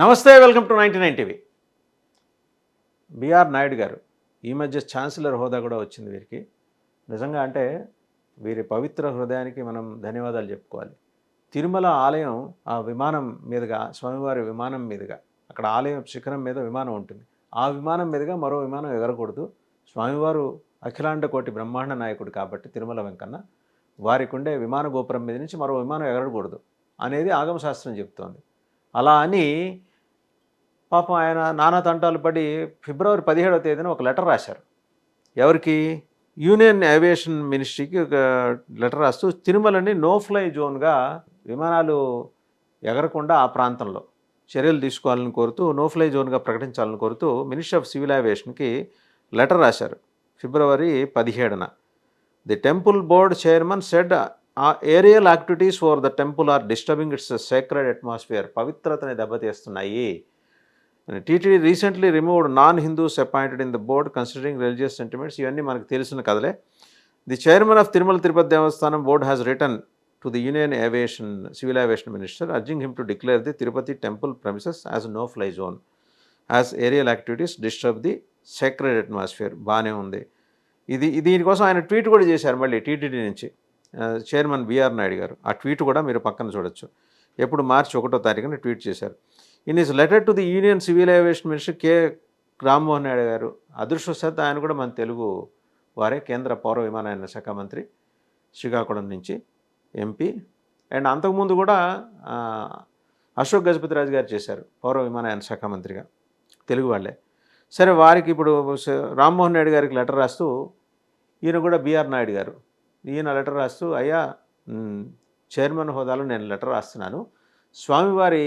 నమస్తే, welcome to 99 TV. BR Naidu garu ఈ మధ్య ఛాన్సలర్ హోదా కూడా వచ్చింది వీరికి. నిజంగా అంటే వీరి పవిత్ర హృదయానికి మనం ధన్యవాదాలు చెప్పుకోవాలి. తిరుమల ఆలయం ఆ విమానం మీదుగా, స్వామివారి విమానం మీదుగా, అక్కడ ఆలయం శిఖరం మీద విమానం ఉంటుంది. ఆ విమానం మీదుగా మరో విమానం ఎగరకూడదు. స్వామివారు అఖిలాండ కోటి బ్రహ్మాండ నాయకుడు కాబట్టి తిరుమల వెంకన్న వారికి ఉండే విమాన గోపురం మీద నుంచి మరో విమానం ఎగరకూడదు అనేది ఆగమశాస్త్రం చెప్తోంది. అలా అని పాపం ఆయన నానా తంటాలు పడి ఫిబ్రవరి 17వ తేదీన ఒక లెటర్ రాశారు. ఎవరికి? యూనియన్ ఏవియేషన్ మినిస్ట్రీకి ఒక లెటర్ రాస్తూ తిరుమలని నో ఫ్లై జోన్గా విమానాలు ఎగరకుండా ఆ ప్రాంతంలో చర్యలు తీసుకోవాలని కోరుతూ, నో ఫ్లై జోన్గా ప్రకటించాలని కోరుతూ మినిస్ట్రీ ఆఫ్ సివిల్ ఏవియేషన్కి లెటర్ రాశారు ఫిబ్రవరి 17న. The temple board chairman said aerial activities for the temple are disturbing its sacred atmosphere. పవిత్రతని దెబ్బతీస్తున్నాయి. TTD recently removed non Hindus appointed in the board considering religious sentiments. ఇవన్నీ మనకు తెలిసిన కథలే. The chairman of Tirumala Tirupati Devasthanam board has written to the union aviation civil aviation minister urging him to declare the Tirupati temple premises as no fly zone as aerial activities disturb the sacred atmosphere. బాగానే ఉంది. దీనికోసం ఆయన tweet కూడా చేశారు మళ్ళీ TTD నుంచి chairman BR Naidu గారు. ఆ ట్వీట్ కూడా మీరు పక్కన చూడొచ్చు. ఎప్పుడు మార్చి 1వ తారీఖున ట్వీట్ చేశారు. In his letter to the union civil aviation minister K Rammohan Naidu గారు, అదృష్టవశాత్తు ఆయన కూడా మన తెలుగు వారే, కేంద్ర పౌర విమానయాన శాఖ మంత్రి, శ్రీకాకుళం నుంచి ఎంపీ. అండ్ అంతకుముందు కూడా అశోక్ గజపతిరాజు గారు చేశారు పౌర విమానయాన శాఖ మంత్రిగా, తెలుగు వాళ్ళే. సరే, వారికి ఇప్పుడు రామ్మోహన్ నాయుడు గారికి లెటర్ రాస్తూ ఈయన కూడా బిఆర్ నాయుడు గారు, ఈయన లెటర్ రాస్తూ, అయ్యా చైర్మన్ హోదాలో నేను లెటర్ రాస్తున్నాను. స్వామివారి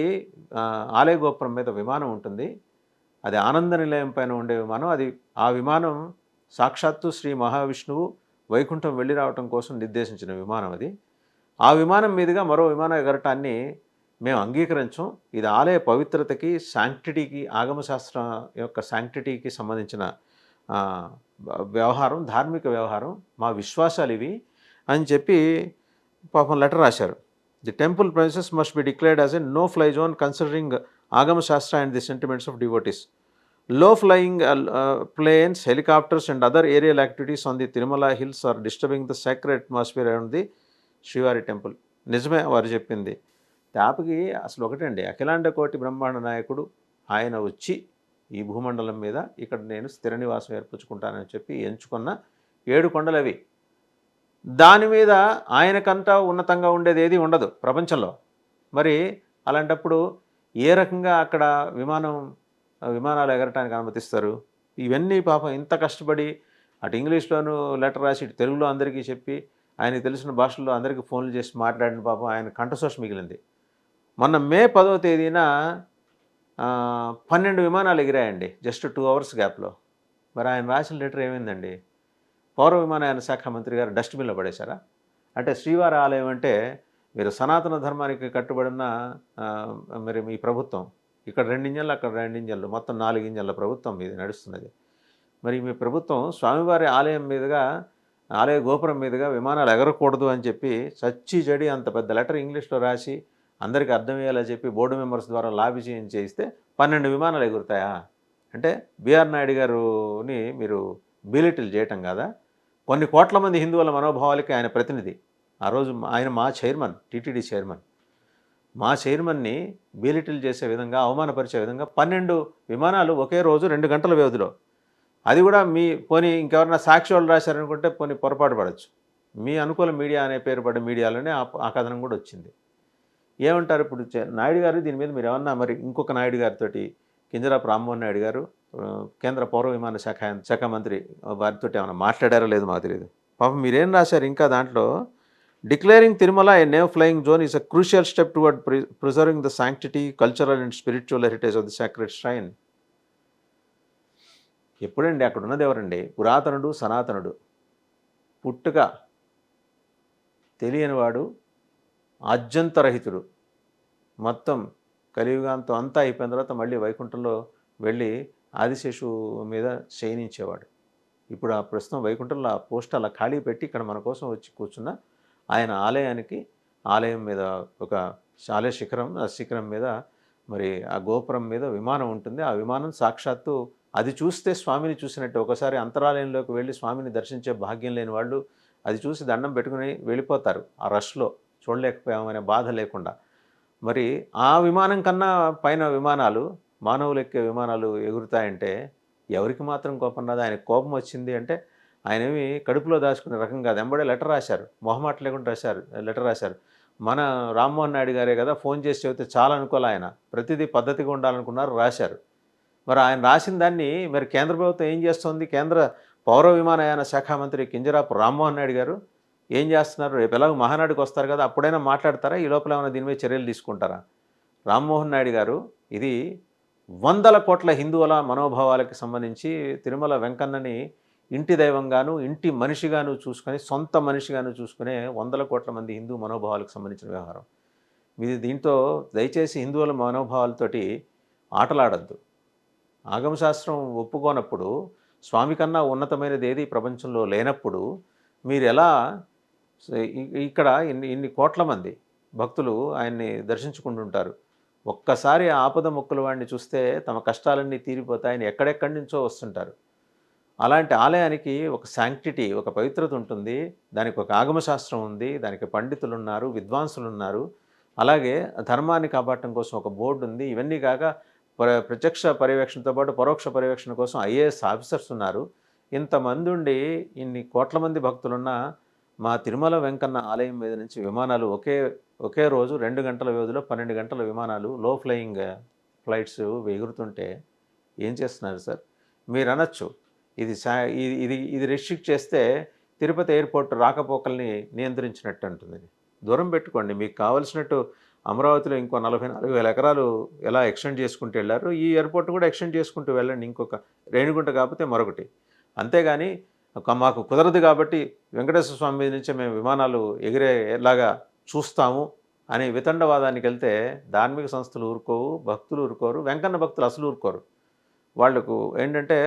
ఆలయ గోపురం మీద విమానం ఉంటుంది. అది ఆనంద నిలయం పైన ఉండే విమానం. ఆ విమానం సాక్షాత్తు శ్రీ మహావిష్ణువు వైకుంఠం వెళ్ళి రావటం కోసం నిర్దేశించిన విమానం అది. ఆ విమానం మీదుగా మరో విమానం ఎగరటాన్ని మేము అంగీకరించం. ఇది ఆలయ పవిత్రతకి, శాంక్టిటీకి, ఆగమశాస్త్రం యొక్క శాంక్టిటీకి సంబంధించిన వ్యవహారం, ధార్మిక వ్యవహారం, మా విశ్వాసాలు ఇవి అని చెప్పి పాపం లెటర్ రాశారు. The temple premises must be declared as a no fly zone considering Agama Shastra and the sentiments of devotees. Low flying planes, helicopters and other aerial activities on the Tirumala hills are disturbing the sacred atmosphere around the శ్రీవారి temple. నిజమే వారు చెప్పింది. తాపకి అసలు ఒకటండి, అఖిలాండ కోటి బ్రహ్మాండ నాయకుడు ఆయన వచ్చి ఈ భూమండలం మీద ఇక్కడ నేను స్థిర నివాసం ఏర్పరచుకుంటానని చెప్పి ఎంచుకున్న 7 కొండలు అవి. దాని మీద ఆయనకంతా ఉన్నతంగా ఉండేది ఏది ఉండదు ప్రపంచంలో. మరి అలాంటప్పుడు ఏ రకంగా అక్కడ విమానాలు ఎగరటానికి అనుమతిస్తారు? ఇవన్నీ పాపం ఇంత కష్టపడి అటు ఇంగ్లీష్లోనూ లెటర్ రాసి ఇటు తెలుగులో అందరికీ చెప్పి ఆయనకు తెలిసిన భాషల్లో అందరికీ ఫోన్లు చేసి మాట్లాడిన పాపం ఆయన కంఠశోష మిగిలింది. మొన్న మే 10వ తేదీన 12 విమానాలు ఎగిరాయండి, జస్ట్ 2 hours గ్యాప్లో. మరి ఆయన రాసిన లెటర్ ఏమైందండి? పౌర విమానయాన శాఖ మంత్రి గారు డస్ట్బిన్లో పడేశారా? అంటే శ్రీవారి ఆలయం అంటే మీరు సనాతన ధర్మానికి కట్టుబడిన మరి మీ ప్రభుత్వం, ఇక్కడ 2 ఇంజన్లు, అక్కడ 2 ఇంజన్లు, మొత్తం 4 ఇంజన్ల ప్రభుత్వం మీద నడుస్తున్నది. మరి మీ ప్రభుత్వం స్వామివారి ఆలయం మీదుగా, ఆలయ గోపురం మీదుగా విమానాలు ఎగరకూడదు అని చెప్పి చచ్చి చెడి అంత పెద్ద లెటర్ ఇంగ్లీష్లో రాసి అందరికీ అర్థమయ్యేలా చెప్పి బోర్డు మెంబర్స్ ద్వారా లాబీ చేయిస్తే 12 విమానాలు ఎగురుతాయా? అంటే బిఆర్ నాయుడు గారుని మీరు బీలిటిల్ చేయటం కాదా? కొన్ని కోట్ల మంది హిందువుల మనోభావాలకి ఆయన ప్రతినిధి. ఆ రోజు ఆయన మా చైర్మన్, టీటీడీ చైర్మన్. మా చైర్మన్ని బీలిటిల్ చేసే విధంగా, అవమానపరిచే విధంగా 12 విమానాలు ఒకే రోజు 2 గంటల వ్యవధిలో. అది కూడా పోనీ ఇంకెవరన్నా సాక్షి వాళ్ళు రాశారనుకుంటే పోనీ పొరపాటు పడవచ్చు. మీ అనుకూల మీడియా అనే పేరు పడ్డ మీడియాలోనే ఆ కథనం కూడా వచ్చింది. ఏమంటారు ఇప్పుడు నాయుడు గారు దీని మీద? మీరు ఏమన్నా మరి ఇంకొక నాయుడు గారితో, కింజరాపు రామ్మోహన్ నాయుడు గారు, కేంద్ర పౌర విమాన శాఖ మంత్రి, వారితో ఏమైనా మాట్లాడారో లేదో మాకు తెలియదు. పాపం మీరేం రాశారు ఇంకా దాంట్లో? Declaring Tirumala a no-flying zone is a crucial step toward preserving the sanctity, cultural and spiritual heritage of the sacred shrine. ఎప్పుడండి అక్కడ ఉన్నది ఎవరండి? పురాతనుడు, సనాతనుడు, పుట్టుక తెలియనివాడు, ఆద్యంతరహితుడు, మొత్తం కలియుగాంతం అంతా అయిపోయిన తర్వాత మళ్ళీ వైకుంఠంలో వెళ్ళి ఆదిశేషు మీద శయనించేవాడు. ఇప్పుడు ఆ ప్రస్తుతం వైకుంఠంలో ఆ పోస్ట్ అలా ఖాళీ పెట్టి ఇక్కడ మన కోసం వచ్చి కూర్చున్న ఆయన ఆలయం మీద ఒక ఆలయ శిఖరం, ఆ శిఖరం మీద మరి ఆ గోపురం మీద విమానం ఉంటుంది. ఆ విమానం సాక్షాత్తు అది చూస్తే స్వామిని చూసినట్టే. ఒకసారి అంతరాలయంలోకి వెళ్ళి స్వామిని దర్శించే భాగ్యం లేని వాళ్ళు అది చూసి దండం పెట్టుకుని వెళ్ళిపోతారు. ఆ రష్‌లో చూడలేకపోయామనే బాధ లేకుండా. మరి ఆ విమానం కన్నా పైన విమానాలు, మానవులు ఎక్కే విమానాలు ఎగురుతాయంటే ఎవరికి మాత్రం కోపం రాదు. ఆయనకి కోపం వచ్చింది అంటే ఆయనేమి కడుపులో దాచుకునే రకం కాదు. ఎంబడే లెటర్ రాశారు. మొహమాటం లేకుండా లెటర్ రాశారు. మన రామ్మోహన్ నాయుడు గారే కదా! ఫోన్ చేసి చెబితే చాలనుకోలే ఆయన. ప్రతిదీ పద్ధతిగా ఉండాలనుకున్నారు, రాశారు. మరి ఆయన రాసిన దాన్ని మరి కేంద్ర ప్రభుత్వం ఏం చేస్తోంది? కేంద్ర పౌర విమానయాన శాఖ మంత్రి కింజరాపు రామ్మోహన్ నాయుడు గారు ఏం చేస్తున్నారు? రేపు ఎలాగో మహానాడుకి వస్తారు కదా! అప్పుడైనా మాట్లాడతారా? ఈ లోపల ఏమైనా దీని మీద చర్యలు తీసుకుంటారా? రామ్మోహన్ నాయుడు గారు ఇది వందల కోట్ల హిందువుల మనోభావాలకు సంబంధించి తిరుమల వెంకన్నని ఇంటి దైవంగాను, ఇంటి మనిషిగాను చూసుకొని, సొంత మనిషిగాను చూసుకునే వందల కోట్ల మంది హిందూ మనోభావాలకు సంబంధించిన వ్యవహారం. మీది దీంతో దయచేసి హిందువుల మనోభావాలతోటి ఆటలాడొద్దు. ఆగమశాస్త్రం ఒప్పుకోనప్పుడు, స్వామి కన్నా ఉన్నతమైనది ఏది ప్రపంచంలో లేనప్పుడు మీరెలా ఇక్కడ ఇన్ని కోట్ల మంది భక్తులు ఆయన్ని దర్శించుకుంటుంటారు. ఒక్కసారి ఆపద మొక్కుల వాడిని చూస్తే తమ కష్టాలన్నీ తీరిపోతాయని ఎక్కడెక్కడి నుంచో వస్తుంటారు. అలాంటి ఆలయానికి ఒక శాంక్టిటీ, ఒక పవిత్రత ఉంటుంది. దానికి ఒక ఆగమశాస్త్రం ఉంది. దానికి పండితులున్నారు, విద్వాంసులున్నారు. అలాగే ధర్మాన్ని కాపాడటం కోసం ఒక బోర్డు ఉంది. ఇవన్నీ కాక ప్రత్యక్ష పర్యవేక్షణతో పాటు పరోక్ష పర్యవేక్షణ కోసం ఐఏఎస్ ఆఫీసర్స్ ఉన్నారు. ఇంతమంది ఉండి ఇన్ని కోట్ల మంది భక్తులున్న మా తిరుమల వెంకన్న ఆలయం మీద నుంచి విమానాలు ఒకే రోజు 2 గంటల వ్యవధిలో 12 గంటల విమానాలు లో ఫ్లయింగ్ ఫ్లైట్స్ ఎగురుతుంటే ఏం చేస్తున్నారు సార్? మీరు అనొచ్చు ఇది ఇది రెస్ట్రిక్ట్ చేస్తే తిరుపతి ఎయిర్పోర్ట్ రాకపోకల్ని నియంత్రించినట్టు అంటుంది. దూరం పెట్టుకోండి. మీకు కావలసినట్టు అమరావతిలో ఇంకో 44,000 ఎకరాలు ఎలా ఎక్స్టెండ్ చేసుకుంటూ వెళ్ళారు, ఈ ఎయిర్పోర్ట్ కూడా ఎక్స్టెండ్ చేసుకుంటూ వెళ్ళండి. ఇంకొక రేణిగుంట కాకపోతే మరొకటి. అంతేగాని మాకు కుదరదు కాబట్టి వెంకటేశ్వర స్వామి మీద నుంచే మేము విమానాలు ఎగిరేలాగా చూస్తాము అనే వితండవాదానికి వెళ్తే ధార్మిక సంస్థలు ఊరుకోవు, భక్తులు ఊరుకోరు, వెంకన్న భక్తులు అసలు ఊరుకోరు. వాళ్లకు ఏంటంటే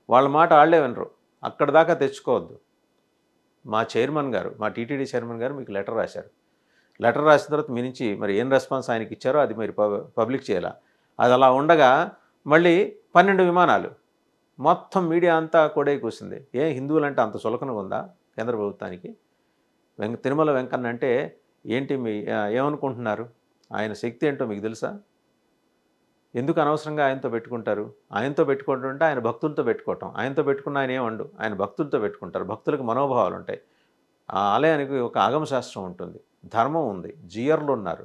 వాళ్ళ మాట ఆళ్లే వినరు. అక్కడ దాకా తెచ్చుకోవద్దు. మా చైర్మన్ గారు, మా టీటీడీ చైర్మన్ గారు మీకు లెటర్ రాశారు. లెటర్ రాసిన తర్వాత మీ నుంచి మరి ఏం రెస్పాన్స్ ఆయనకి ఇచ్చారో అది మీరు పబ్లిక్ చేయాల. అది అలా ఉండగా మళ్ళీ 12 విమానాలు మొత్తం మీడియా అంతా కొడే కూసింది. హిందువులంటే అంత చులకనగా ఉందా కేంద్ర ప్రభుత్వానికి? తిరుమల వెంకన్న అంటే ఏంటి ఏమనుకుంటున్నారు? ఆయన శక్తి ఏంటో మీకు తెలుసా? ఎందుకు అనవసరంగా ఆయనతో పెట్టుకుంటారు? ఆయనతో పెట్టుకుంటుంటే ఆయన భక్తులతో పెట్టుకోవటం. ఆయనతో పెట్టుకున్న ఆయన ఏమండు? ఆయన భక్తులతో పెట్టుకుంటారు. భక్తులకు మనోభావాలు ఉంటాయి. ఆ ఆలయానికి ఒక ఆగమశాస్త్రం ఉంటుంది, ధర్మం ఉంది, జీయర్లు ఉన్నారు,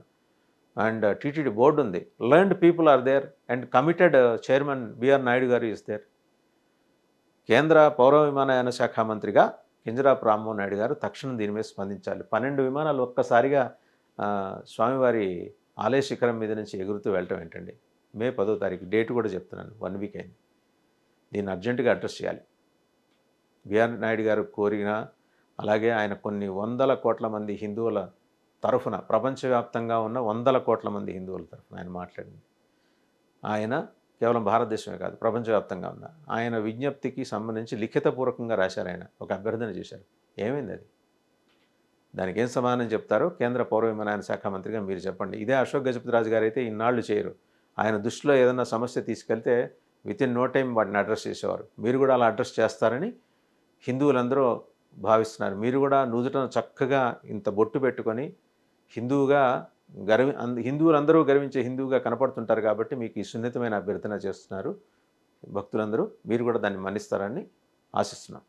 అండ్ టీటీడీ బోర్డు ఉంది. Learned people are there and committed chairman BR Naidu garu is there. కేంద్ర పౌర విమానయాన శాఖ మంత్రిగా కింజరాపు రామ్మోహన్ నాయుడు గారు తక్షణం దీని మీద స్పందించాలి. 12 విమానాలు ఒక్కసారిగా స్వామివారి ఆలయ శిఖరం మీద నుంచి ఎగురుతూ వెళ్ళటం ఏంటండి? మే 10వ తారీఖు డేట్ కూడా చెప్తున్నాను, 1 వీక్ అయింది. దీన్ని అర్జెంటుగా అడ్రస్ చేయాలి. బిఆర్ నాయుడు గారు కోరిన, అలాగే ఆయన కొన్ని వందల కోట్ల మంది హిందువుల తరఫున, ప్రపంచవ్యాప్తంగా ఉన్న వందల కోట్ల మంది హిందువుల తరఫున ఆయన మాట్లాడింది. ఆయన కేవలం భారతదేశమే కాదు, ప్రపంచవ్యాప్తంగా ఉన్న ఆయన విజ్ఞప్తికి సంబంధించి లిఖితపూర్వకంగా రాశారు. ఆయన ఒక అభ్యర్థన చేశారు. ఏమైంది అది? దానికి ఏం సమాధానం చెప్తారో కేంద్ర పౌర విమానయాన శాఖ మంత్రిగా మీరు చెప్పండి. ఇదే అశోక్ గజపతిరాజు గారు అయితే ఇన్నాళ్ళు చేయరు. ఆయన దృష్టిలో ఏదైనా సమస్య తీసుకెళ్తే వితిన్ నో టైం వాటిని అడ్రస్ చేసేవారు. మీరు కూడా అలా అడ్రస్ చేస్తారని హిందువులందరూ భావిస్తున్నారు. మీరు కూడా నుదుటను చక్కగా ఇంత బొట్టు పెట్టుకొని హిందువుగా హిందువులందరూ గర్వించే హిందువుగా కనపడుతుంటారు కాబట్టి మీకు ఈ సున్నితమైన అభ్యర్థన చేస్తున్నారు భక్తులందరూ. మీరు కూడా దాన్ని మన్నిస్తారని ఆశిస్తున్నాం.